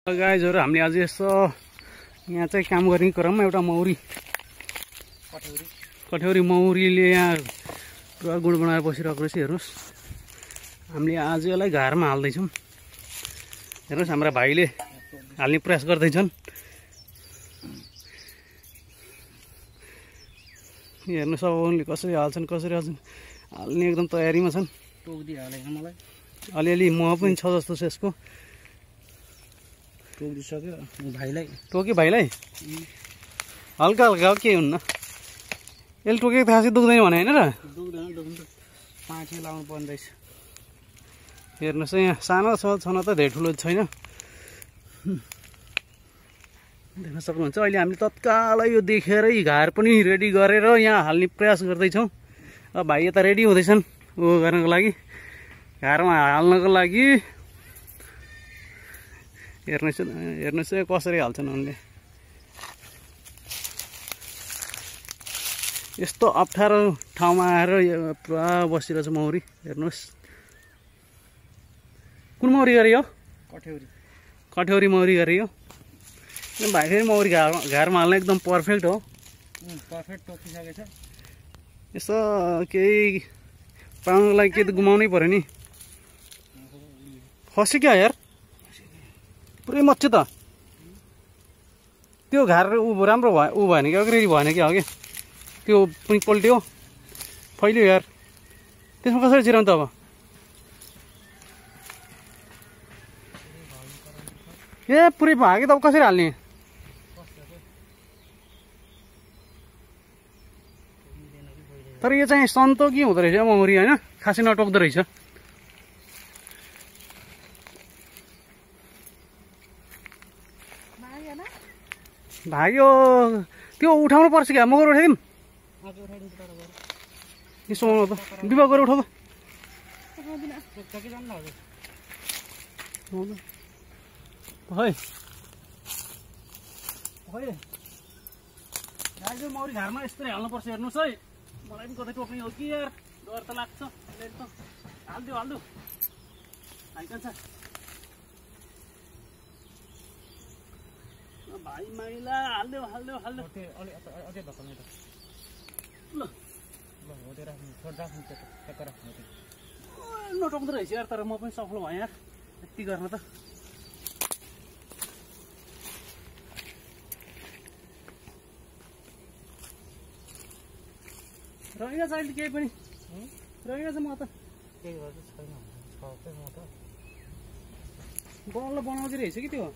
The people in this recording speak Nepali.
गाइजहरु हामीले आज यसो यहाँ चाहिँ काम गर्ने क्रममा एउटा मौरी कठौरी मौरीले यहाँ पुरा गुड बनाएर बसिरहेको रहेछ। हेर्नुस्, हामीले आज यसलाई घारमा हाल्दैछौँ। हेर्नुस्, हाम्रा भाइले हाल्ने प्रयास गर्दैछन्। हेर्नुस् अब उनले कसरी हाल्छन् हाल्ने एकदम तयारीमा छन्। टोक्दी हालेको मलाई अलिअलि मह पनि छ जस्तो छ यसको। टोकिसक्यो भाइलाई। टोके भाइलाई हल्का हल्का के हुन्न, यसले टोकेको थाहा चाहिँ दुख्दैन भने होइन र? दुख्दैन पाँचे लाउनु पर्ने रहेछ। हेर्नुहोस् यहाँ सानो छन त धेरै ठुलो छैन, देख्न सक्नुहुन्छ। अहिले हामीले तत्कालै यो देखेरै घार पनि रेडी गरेर यहाँ हाल्ने प्रयास गर्दैछौँ। अब भाइ यता रेडी हुँदैछन् ऊ गर्नको लागि, घारमा हाल्नको लागि। हेर्नुहोस् कसरी हाल्छन् उनले। यस्तो अप्ठ्यारो ठाउँमा आएर पुरा बसिरहेछ मौरी। हेर्नुहोस्, कुन मौरी गरे यो? कठौरी मौरी गरे यो। भाइ फेरि मौरी घारमा हाल्न एकदम पर्फेक्ट हो। पर्फेक्ट टोकिसकेछ। यसो केही पाउनको लागि केही त गुमाउनै पर्यो नि। खस्यो क्या यार, पुरै मच्छ त। त्यो घार राम्रो भयो, ऊ भएन कि अग्रेरी भएन क्या हो कि त्यो पनि पल्ट्यो, फैल्यो यार। त्यसमा कसरी छिराउनु त अब? ए पुरै भाग्यो त अब कसरी हाल्ने? तर यो चाहिँ सन्तोकी हुँदो रहेछ मौरी, होइन? खासै नटोक्दो रहेछ। भाग्यो त्यो उठाउनु पर्छ क्या? म गएर उठाइदिउँ? यसो त विवाह गरेर उठाउ त। दाजु मौरी घारमा यस्तै हाल्नुपर्छ। हेर्नुहोस् है, मलाई पनि कतै टोक्ने हो कि यार, डर त लाग्छ। हालिदियो हाइकन्छ भाइ माइला। हालिदेऊ नटोक्दो रहेछ यार। तर म पनि सफल भएँ यार यति गर्न त। रहेको छ अहिले केही पनि रहेको छ। म त केही गर्छु छैन, बल्ल बनाउँदै रहेछ कि त्यो।